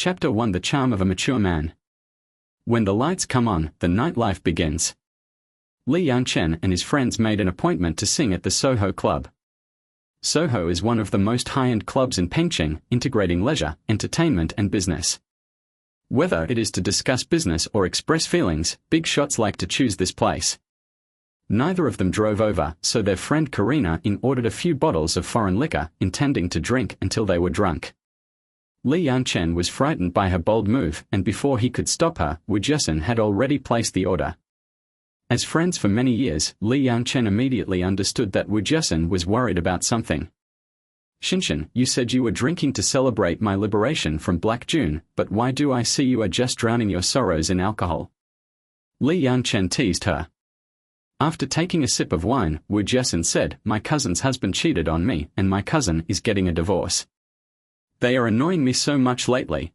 Chapter 1: The Charm of a Mature Man. When the lights come on, the nightlife begins. Chen and his friends made an appointment to sing at the SOHO Club. SOHO is one of the most high-end clubs in Pengcheng, integrating leisure, entertainment and business. Whether it is to discuss business or express feelings, big shots like to choose this place. Neither of them drove over, so their friend Karina ordered a few bottles of foreign liquor, intending to drink until they were drunk. Chen was frightened by her bold move, and before he could stop her, Wu Jiasun had already placed the order. As friends for many years, Chen immediately understood that Wu Jiasun was worried about something. "Shinshin, you said you were drinking to celebrate my liberation from Black June, but why do I see you are just drowning your sorrows in alcohol?" Chen teased her. After taking a sip of wine, Wu Jiasun said, "My cousin's husband cheated on me, and my cousin is getting a divorce. They are annoying me so much lately."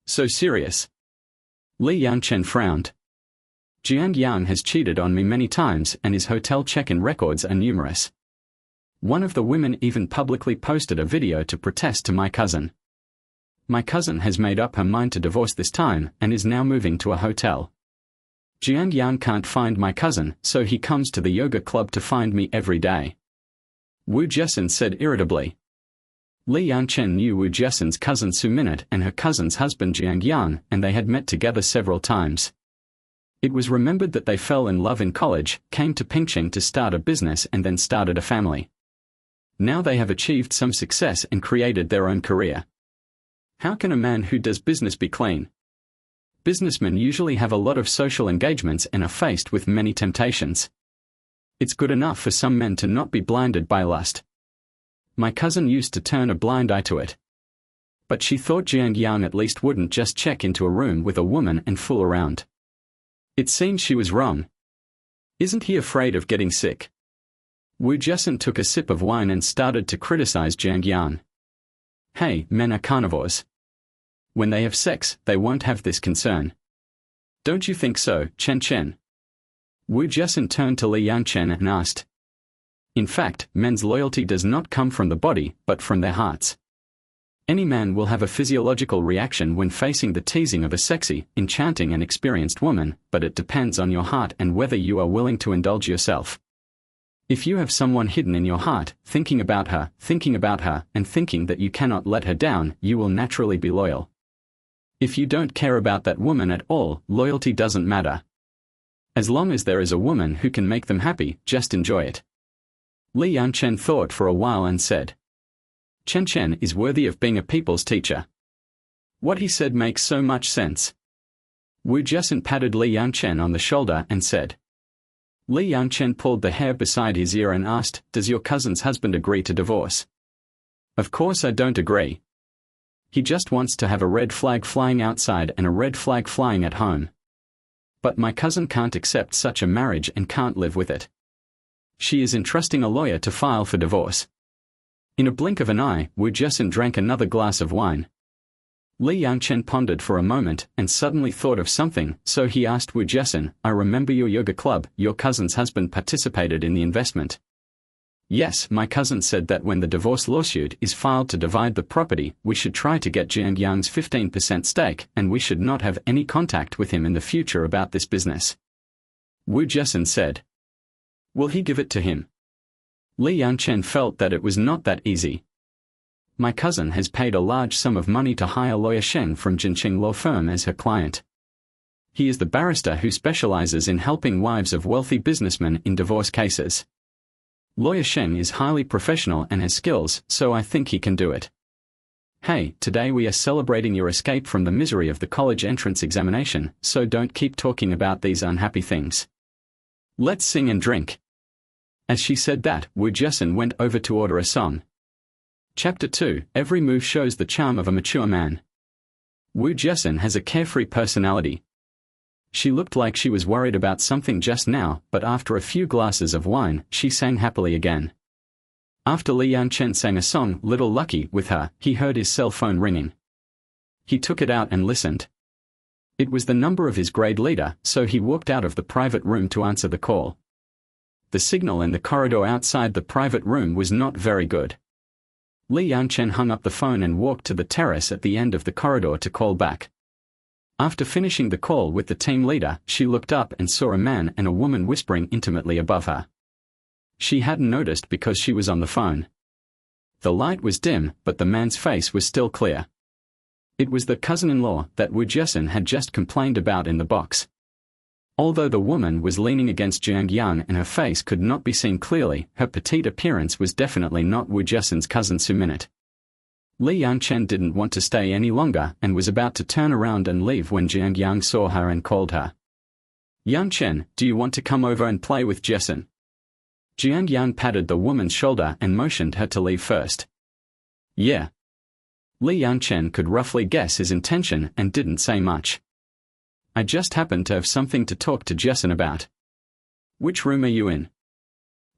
"So serious?" Chen frowned. "Jiang Yang has cheated on me many times, and his hotel check-in records are numerous. One of the women even publicly posted a video to protest to my cousin. My cousin has made up her mind to divorce this time, and is now moving to a hotel. Jiang Yang can't find my cousin, so he comes to the yoga club to find me every day." Wu Jiasun said irritably. Chen knew Wu Jiasun's cousin Su Minute and her cousin's husband Jiang Yang, and they had met together several times. It was remembered that they fell in love in college, came to Pengcheng to start a business and then started a family. Now they have achieved some success and created their own career. How can a man who does business be clean? Businessmen usually have a lot of social engagements and are faced with many temptations. It's good enough for some men to not be blinded by lust. My cousin used to turn a blind eye to it. But she thought Jiang Yang at least wouldn't just check into a room with a woman and fool around. It seems she was wrong. Isn't he afraid of getting sick?" Wu Jiasun took a sip of wine and started to criticize Jiang Yang. "Hey, men are carnivores. When they have sex, they won't have this concern. Don't you think so, Chen?" Wu Jiasun turned to Chen and asked. "In fact, men's loyalty does not come from the body, but from their hearts. Any man will have a physiological reaction when facing the teasing of a sexy, enchanting and experienced woman, but it depends on your heart and whether you are willing to indulge yourself. If you have someone hidden in your heart, thinking about her, and thinking that you cannot let her down, you will naturally be loyal. If you don't care about that woman at all, loyalty doesn't matter. As long as there is a woman who can make them happy, just enjoy it." Chen thought for a while and said, Chen is worthy of being a people's teacher. What he said makes so much sense." Wu Jiasun patted Chen on the shoulder and said. Chen pulled the hair beside his ear and asked, "Does your cousin's husband agree to divorce?" "Of course I don't agree. He just wants to have a red flag flying outside and a red flag flying at home. But my cousin can't accept such a marriage and can't live with it. She is entrusting a lawyer to file for divorce." In a blink of an eye, Wu Jiasun drank another glass of wine. Chen pondered for a moment and suddenly thought of something, so he asked Wu Jiasun, "I remember your yoga club, your cousin's husband participated in the investment." "Yes, my cousin said that when the divorce lawsuit is filed to divide the property, we should try to get Jiang Yang's 15% stake, and we should not have any contact with him in the future about this business." Wu Jiasun said. "Will he give it to him?" Chen felt that it was not that easy. "My cousin has paid a large sum of money to hire lawyer Sheng from Jinqing Law Firm as her client. He is the barrister who specializes in helping wives of wealthy businessmen in divorce cases. Lawyer Sheng is highly professional and has skills, so I think he can do it. Hey, today we are celebrating your escape from the misery of the college entrance examination, so don't keep talking about these unhappy things. Let's sing and drink." As she said that, Wu Jiasun went over to order a song. Chapter 2: Every move shows the charm of a mature man. Wu Jiasun has a carefree personality. She looked like she was worried about something just now, but after a few glasses of wine, she sang happily again. After Chen sang a song, Little Lucky, with her, he heard his cell phone ringing. He took it out and listened. It was the number of his grade leader, so he walked out of the private room to answer the call. The signal in the corridor outside the private room was not very good. 李漾Chen hung up the phone and walked to the terrace at the end of the corridor to call back. After finishing the call with the team leader, she looked up and saw a man and a woman whispering intimately above her. She hadn't noticed because she was on the phone. The light was dim, but the man's face was still clear. It was the cousin-in-law that Wu Jiasin had just complained about in the box. Although the woman was leaning against Jiang Yang and her face could not be seen clearly, her petite appearance was definitely not Wu Jiasin's cousin Suminit.李漾Chen didn't want to stay any longer and was about to turn around and leave when Jiang Yang saw her and called her. "Yang Chen, do you want to come over and play with Jiasin?" Jiang Yang patted the woman's shoulder and motioned her to leave first. "Yeah."李漾Chen could roughly guess his intention and didn't say much. "I just happen to have something to talk to Jiasin about." "Which room are you in?"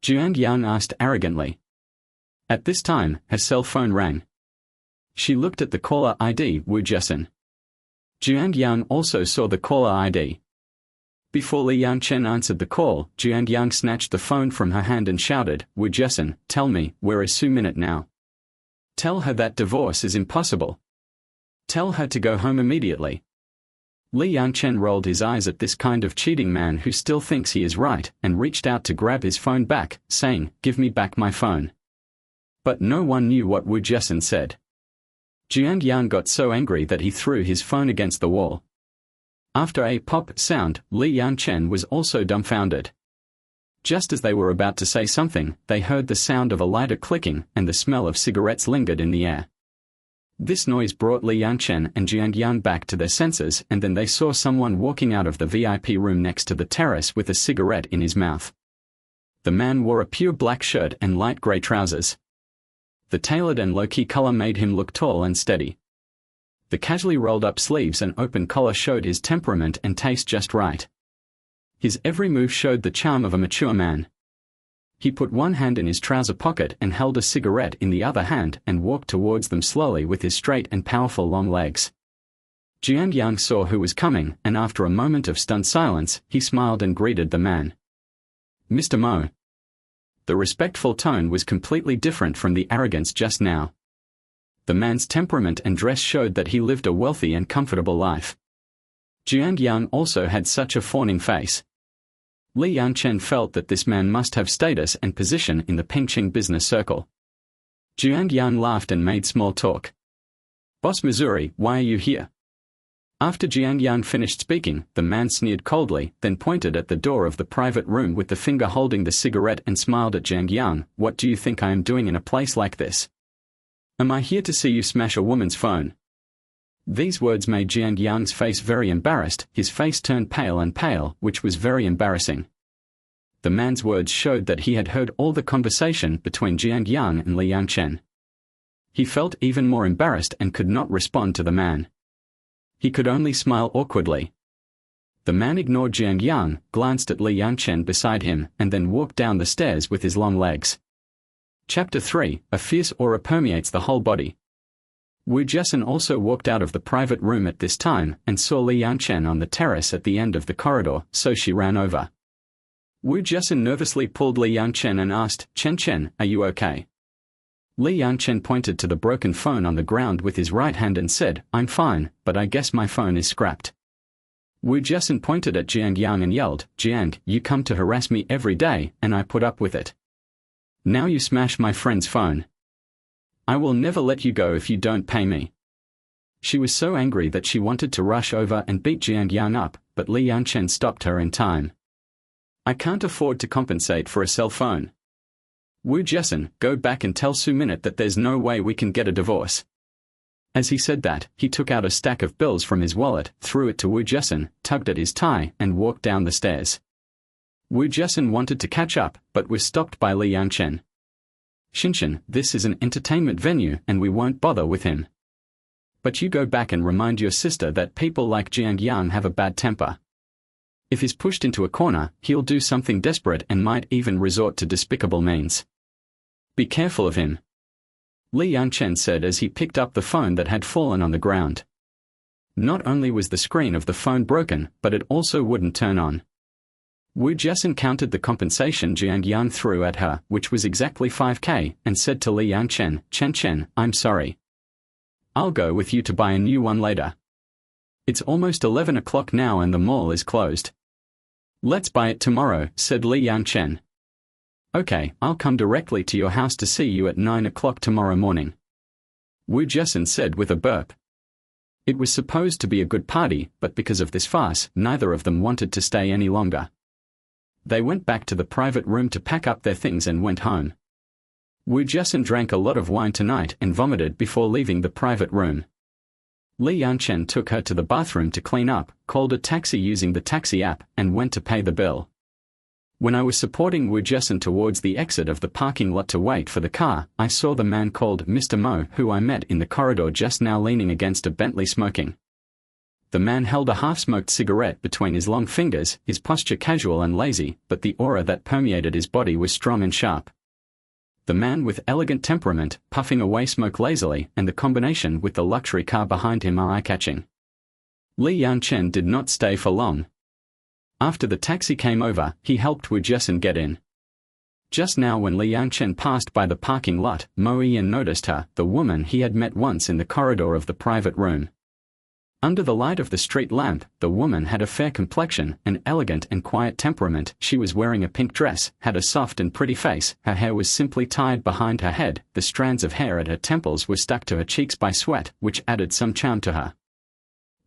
Jiang Yang asked arrogantly. At this time, her cell phone rang. She looked at the caller ID, Wu Jiasin. Jiang Yang also saw the caller ID. Before李漾Chen answered the call, Jiang Yang snatched the phone from her hand and shouted, "Wu Jiasin, tell me, where is Suminit now? Tell her that divorce is impossible. Tell her to go home immediately."李漾Chen rolled his eyes at this kind of cheating man who still thinks he is right, and reached out to grab his phone back, saying, "Give me back my phone." But no one knew what Wu Jiasin said. Jiang Yang got so angry that he threw his phone against the wall. After a pop sound,李漾Chen was also dumbfounded. Just as they were about to say something, they heard the sound of a lighter clicking, and the smell of cigarettes lingered in the air. This noise brought李漾Chen and Jiang Yang back to their senses, and then they saw someone walking out of the VIP room next to the terrace with a cigarette in his mouth. The man wore a pure black shirt and light grey trousers. The tailored and low-key color made him look tall and steady. The casually rolled-up sleeves and open collar showed his temperament and taste just right. His every move showed the charm of a mature man. He put one hand in his trouser pocket and held a cigarette in the other hand and walked towards them slowly with his straight and powerful long legs. Jiang Yang saw who was coming, and after a moment of stunned silence, he smiled and greeted the man. "Mr. Mo." The respectful tone was completely different from the arrogance just now. The man's temperament and dress showed that he lived a wealthy and comfortable life. Jiang Yang also had such a fawning face.李漾Chen felt that this man must have status and position in the Pengqing business circle. Jiang Yang laughed and made small talk. "Boss Missouri, why are you here?" After Jiang Yang finished speaking, the man sneered coldly, then pointed at the door of the private room with the finger holding the cigarette and smiled at Jiang Yang. "What do you think I am doing in a place like this? Am I here to see you smash a woman's phone?" These words made Jiang Yang's face very embarrassed. His face turned pale, which was very embarrassing. The man's words showed that he had heard all the conversation between Jiang Yang and李漾Chen. He felt even more embarrassed and could not respond to the man. He could only smile awkwardly. The man ignored Jiang Yang, glanced at李漾Chen beside him, and then walked down the stairs with his long legs. Chapter 3, A Fierce Aura Permeates the Whole Body. Wu Jiasin also walked out of the private room at this time, and saw李漾Chen on the terrace at the end of the corridor, so she ran over. Wu Jiasin nervously pulled李漾Chen and asked, Chen, are you okay?"李漾Chen pointed to the broken phone on the ground with his right hand and said, "I'm fine, but I guess my phone is scrapped." Wu Jiasin pointed at Jiang Yang and yelled, "Jiang, you come to harass me every day, and I put up with it. Now you smash my friend's phone. I will never let you go if you don't pay me." She was so angry that she wanted to rush over and beat Jiang Yang up, but李漾Chen stopped her in time. "I can't afford to compensate for a cell phone. Wu Jiasin, go back and tell Suminit that there's no way we can get a divorce." As he said that, he took out a stack of bills from his wallet, threw it to Wu Jiasin, tugged at his tie, and walked down the stairs. Wu Jiasin wanted to catch up, but was stopped by李漾Chen. "Shinshin, this is an entertainment venue and we won't bother with him. But you go back and remind your sister that people like Jiang Yang have a bad temper. If he's pushed into a corner, he'll do something desperate and might even resort to despicable means. Be careful of him,"李漾Chen said as he picked up the phone that had fallen on the ground. Not only was the screen of the phone broken, but it also wouldn't turn on. Wu Jiasun counted the compensation Jiang Yang threw at her, which was exactly 5K, and said to Liang Chen, I'm sorry. I'll go with you to buy a new one later. It's almost 11 o'clock now and the mall is closed. Let's buy it tomorrow, said Liang Chen. Okay, I'll come directly to your house to see you at 9 o'clock tomorrow morning. Wu Jiasun said with a burp. It was supposed to be a good party, but because of this farce, neither of them wanted to stay any longer. They went back to the private room to pack up their things and went home. Wu Jiasun drank a lot of wine tonight and vomited before leaving the private room. Liang Chen took her to the bathroom to clean up, called a taxi using the taxi app, and went to pay the bill. When I was supporting Wu Jiasun towards the exit of the parking lot to wait for the car, I saw the man called Mr. Mo who I met in the corridor just now leaning against a Bentley smoking. The man held a half-smoked cigarette between his long fingers, his posture casual and lazy, but the aura that permeated his body was strong and sharp. The man with elegant temperament, puffing away smoke lazily, and the combination with the luxury car behind him are eye-catching. Liang Chen did not stay for long. After the taxi came over, he helped Wu Jiasun get in. Just now when Liang Chen passed by the parking lot, Mo Yan noticed her, the woman he had met once in the corridor of the private room. Under the light of the street lamp, the woman had a fair complexion, an elegant and quiet temperament. She was wearing a pink dress, had a soft and pretty face, her hair was simply tied behind her head, the strands of hair at her temples were stuck to her cheeks by sweat, which added some charm to her.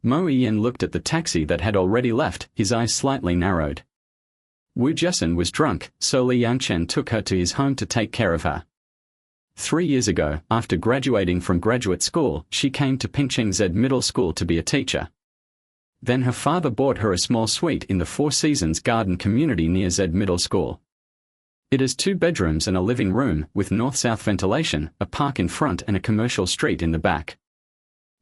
Mo Yan looked at the taxi that had already left, his eyes slightly narrowed. Wu Jiasun was drunk, so Liang Chen took her to his home to take care of her. 3 years ago, after graduating from graduate school, she came to Pingcheng Z Middle School to be a teacher. Then her father bought her a small suite in the Four Seasons garden community near Z Middle School. It has 2 bedrooms and a living room, with north-south ventilation, a park in front and a commercial street in the back.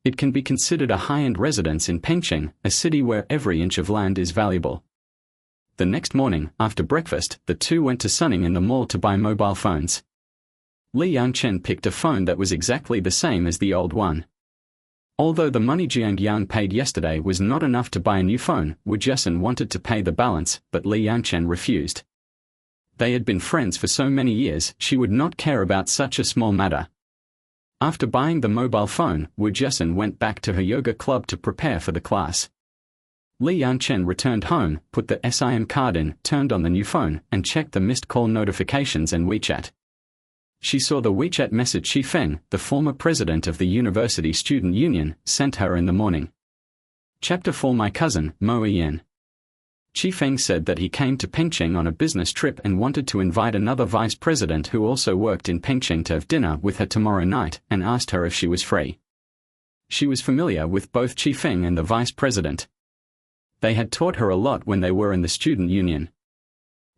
It can be considered a high-end residence in Pingcheng, a city where every inch of land is valuable. The next morning, after breakfast, the two went to Sunning in the mall to buy mobile phones. Liang Chen picked a phone that was exactly the same as the old one. Although the money Jiang Yang paid yesterday was not enough to buy a new phone, Wu Jiasun wanted to pay the balance, but Liang Chen refused. They had been friends for so many years, she would not care about such a small matter. After buying the mobile phone, Wu Jiasun went back to her yoga club to prepare for the class. Liang Chen returned home, put the SIM card in, turned on the new phone, and checked the missed call notifications and WeChat. She saw the WeChat message Xi Feng, the former president of the University Student Union, sent her in the morning. Chapter 4 My cousin, Mo Yan. Xi Feng said that he came to Pingcheng on a business trip and wanted to invite another vice president who also worked in Pingcheng to have dinner with her tomorrow night, and asked her if she was free. She was familiar with both Xi Feng and the vice president. They had taught her a lot when they were in the student union.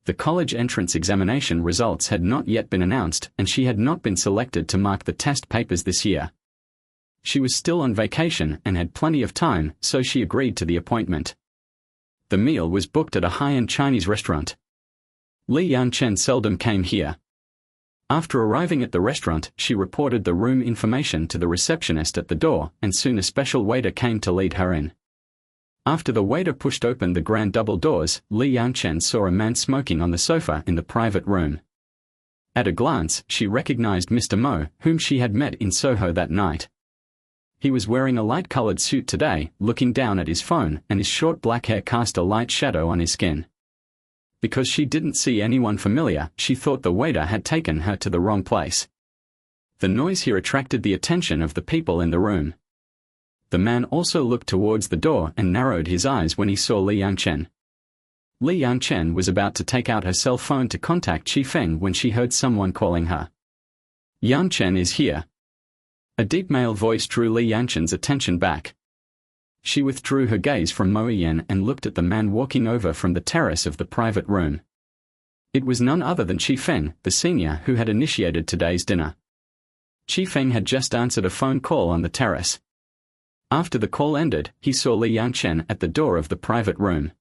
The college entrance examination results had not yet been announced, and she had not been selected to mark the test papers this year. She was still on vacation and had plenty of time, so she agreed to the appointment. The meal was booked at a high-end Chinese restaurant. Liang Chen seldom came here. After arriving at the restaurant, she reported the room information to the receptionist at the door, and soon a special waiter came to lead her in. After the waiter pushed open the grand double doors, Liang Chen saw a man smoking on the sofa in the private room. At a glance, she recognized Mr. Mo, whom she had met in Soho that night. He was wearing a light-colored suit today, looking down at his phone, and his short black hair cast a light shadow on his skin. Because she didn't see anyone familiar, she thought the waiter had taken her to the wrong place. The noise here attracted the attention of the people in the room. The man also looked towards the door and narrowed his eyes when he saw Liang Chen. Liang Chen was about to take out her cell phone to contact Xi Feng when she heard someone calling her. Yang Chen is here. A deep male voice drew Liang Chen's attention back. She withdrew her gaze from Mo Yan and looked at the man walking over from the terrace of the private room. It was none other than Xi Feng, the senior who had initiated today's dinner. Xi Feng had just answered a phone call on the terrace. After the call ended, he saw Liang Chen at the door of the private room.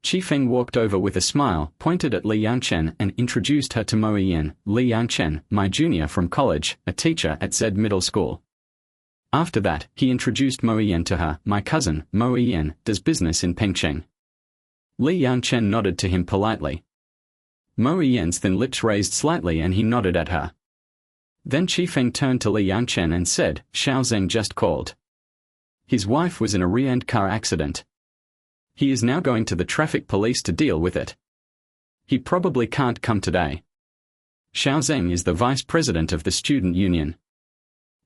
Xi Feng walked over with a smile, pointed at Liang Chen and introduced her to Mo Yan. Liang Chen, my junior from college, a teacher at Z Middle School. After that, he introduced Mo Yan to her. My cousin, Mo Yan, does business in Pingcheng. Li Chen nodded to him politely. Mo Yan's thin lips raised slightly and he nodded at her. Then Feng turned to Li Chen and said, Xiao Zeng just called. His wife was in a rear-end car accident. He is now going to the traffic police to deal with it. He probably can't come today. Xiao Zeng is the vice president of the student union.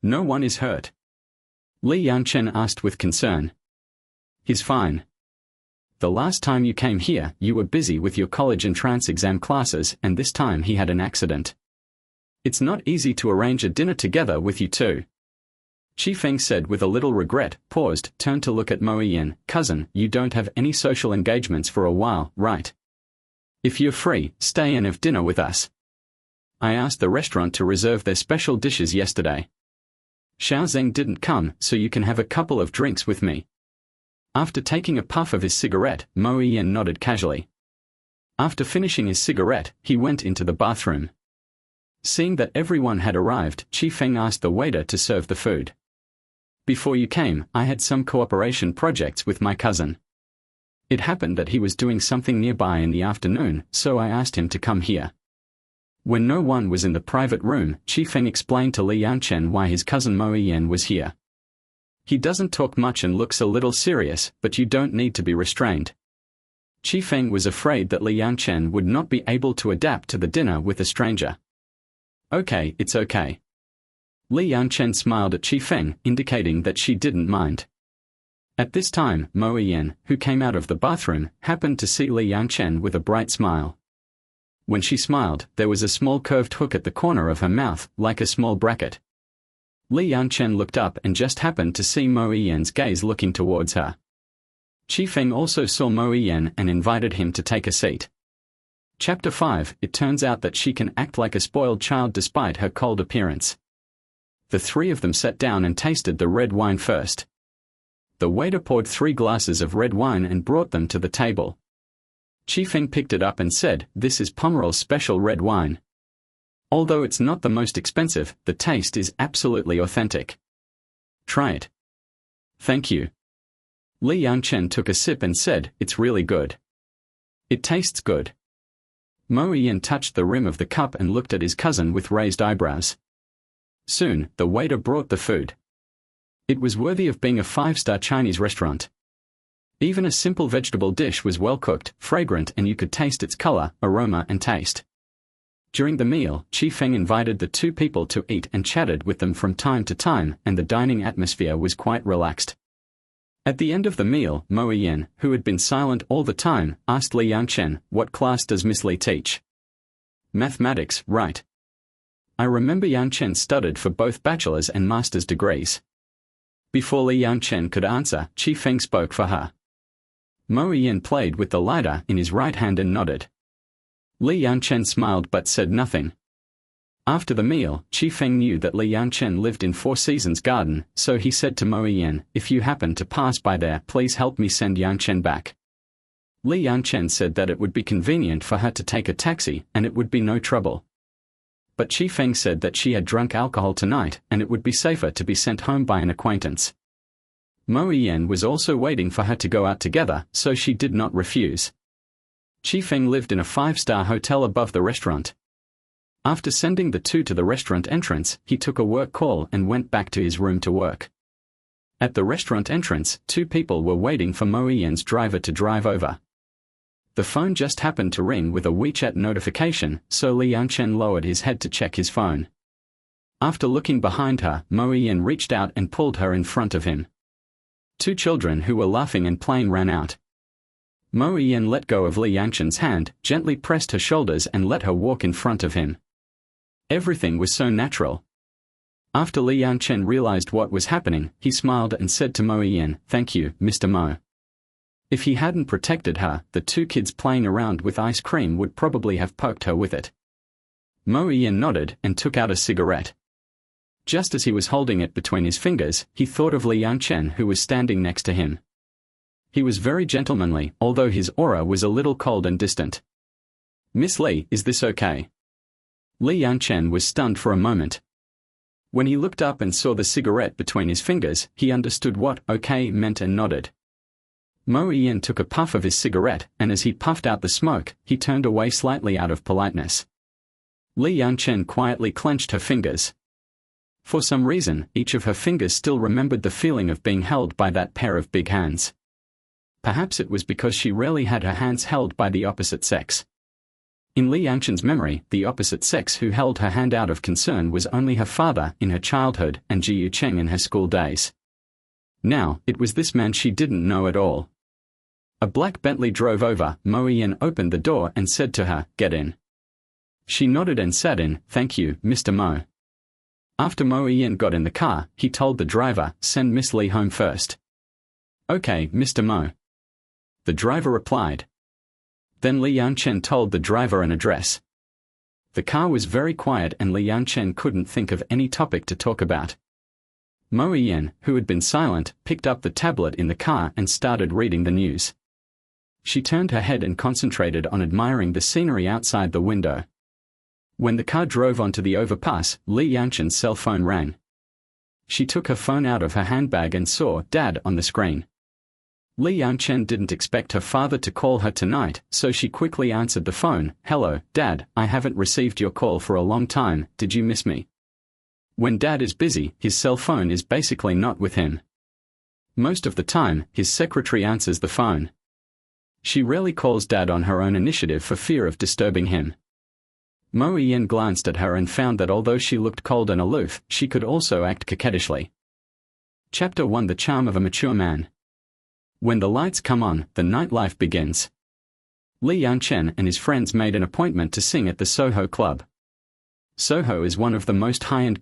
No one is hurt? Li Chen asked with concern. He's fine. The last time you came here, you were busy with your college entrance exam classes, and this time he had an accident. It's not easy to arrange a dinner together with you two. Feng said with a little regret, paused, turned to look at Mo Yan. Cousin, you don't have any social engagements for a while, right? If you're free, stay and have dinner with us. I asked the restaurant to reserve their special dishes yesterday. Xiao Zeng didn't come, so you can have a couple of drinks with me. After taking a puff of his cigarette, Mo Yan nodded casually. After finishing his cigarette, he went into the bathroom. Seeing that everyone had arrived, Feng asked the waiter to serve the food. Before you came, I had some cooperation projects with my cousin. It happened that he was doing something nearby in the afternoon, so I asked him to come here. When no one was in the private room, Feng explained to Li Chen why his cousin Mo Yan was here. He doesn't talk much and looks a little serious, but you don't need to be restrained. Feng was afraid that Li Chen would not be able to adapt to the dinner with a stranger. Okay, it's okay. Li Chen smiled at Feng, indicating that she didn't mind. At this time, Mo Yan, who came out of the bathroom, happened to see Li Chen with a bright smile. When she smiled, there was a small curved hook at the corner of her mouth, like a small bracket. Li Chen looked up and just happened to see Mo Yan's gaze looking towards her. Feng also saw Mo Yan and invited him to take a seat. Chapter 5. It turns out that she can act like a spoiled child despite her cold appearance. The three of them sat down and tasted the red wine first. The waiter poured 3 glasses of red wine and brought them to the table. Feng picked it up and said, "This is Pomerol's special red wine. Although it's not the most expensive, the taste is absolutely authentic. Try it." "Thank you." Li Chen took a sip and said, "It's really good." "It tastes good." Mo Yan touched the rim of the cup and looked at his cousin with raised eyebrows. Soon, the waiter brought the food. It was worthy of being a 5-star Chinese restaurant. Even a simple vegetable dish was well cooked, fragrant, and you could taste its color, aroma, and taste. During the meal, Feng invited the 2 people to eat and chatted with them from time to time, and the dining atmosphere was quite relaxed. At the end of the meal, Mo Yan, who had been silent all the time, asked Li Chen, "What class does Miss Li teach?" "Mathematics, right." "I remember Chen studied for both bachelor's and master's degrees." Before Li Chen could answer, Feng spoke for her. Mo Yan played with the lighter in his right hand and nodded. Li Chen smiled but said nothing. After the meal, Feng knew that Li Chen lived in 4 Seasons Garden, so he said to Mo Yan, "If you happen to pass by there, please help me send Chen back." Li Chen said that it would be convenient for her to take a taxi, and it would be no trouble. But Feng said that she had drunk alcohol tonight, and it would be safer to be sent home by an acquaintance. Mo Yan was also waiting for her to go out together, so she did not refuse. Feng lived in a 5-star hotel above the restaurant. After sending the 2 to the restaurant entrance, he took a work call and went back to his room to work. At the restaurant entrance, 2 people were waiting for Mo Yan's driver to drive over. The phone just happened to ring with a WeChat notification, so Li Chen lowered his head to check his phone. After looking behind her, Mo Yan reached out and pulled her in front of him. 2 children who were laughing and playing ran out. Mo Yan let go of Li Chen's hand, gently pressed her shoulders and let her walk in front of him. Everything was so natural. After Li Chen realized what was happening, he smiled and said to Mo Yan, "Thank you, Mr. Mo." If he hadn't protected her, the 2 kids playing around with ice cream would probably have poked her with it. Mo Yan nodded and took out a cigarette. Just as he was holding it between his fingers, he thought of Li Chen, who was standing next to him. He was very gentlemanly, although his aura was a little cold and distant. "Miss Li, is this okay?" Li Chen was stunned for a moment. When he looked up and saw the cigarette between his fingers, he understood what "okay" meant and nodded. Mo Ian took a puff of his cigarette, and as he puffed out the smoke, he turned away slightly out of politeness.李漾晨quietly clenched her fingers. For some reason, each of her fingers still remembered the feeling of being held by that pair of big hands. Perhaps it was because she rarely had her hands held by the opposite sex. In李漾晨memory, the opposite sex who held her hand out of concern was only her father in her childhood and Jiu Cheng in her school days. Now, it was this man she didn't know at all. A black Bentley drove over. Mo Ian opened the door and said to her, "Get in." She nodded and sat in. "Thank you, Mr. Mo." After Mo Ian got in the car, he told the driver, "Send Miss Lee home first." "Okay, Mr. Mo." The driver replied. Then李漾晨told the driver an address. The car was very quiet and李漾晨couldn't think of any topic to talk about. Mo Ian, who had been silent, picked up the tablet in the car and started reading the news. She turned her head and concentrated on admiring the scenery outside the window. When the car drove onto the overpass,李漾晨cell phone rang. She took her phone out of her handbag and saw "Dad" on the screen.李漾晨didn't expect her father to call her tonight, so she quickly answered the phone. "Hello, Dad, I haven't received your call for a long time. Did you miss me?" When Dad is busy, his cell phone is basically not with him. Most of the time, his secretary answers the phone. She rarely calls Dad on her own initiative for fear of disturbing him. Mo Ian glanced at her and found that although she looked cold and aloof, she could also act coquettishly. Chapter 1: The Charm of a Mature Man. When the lights come on, the nightlife begins.李漾晨and his friends made an appointment to sing at the SOHO Club. SOHO is one of the most high-end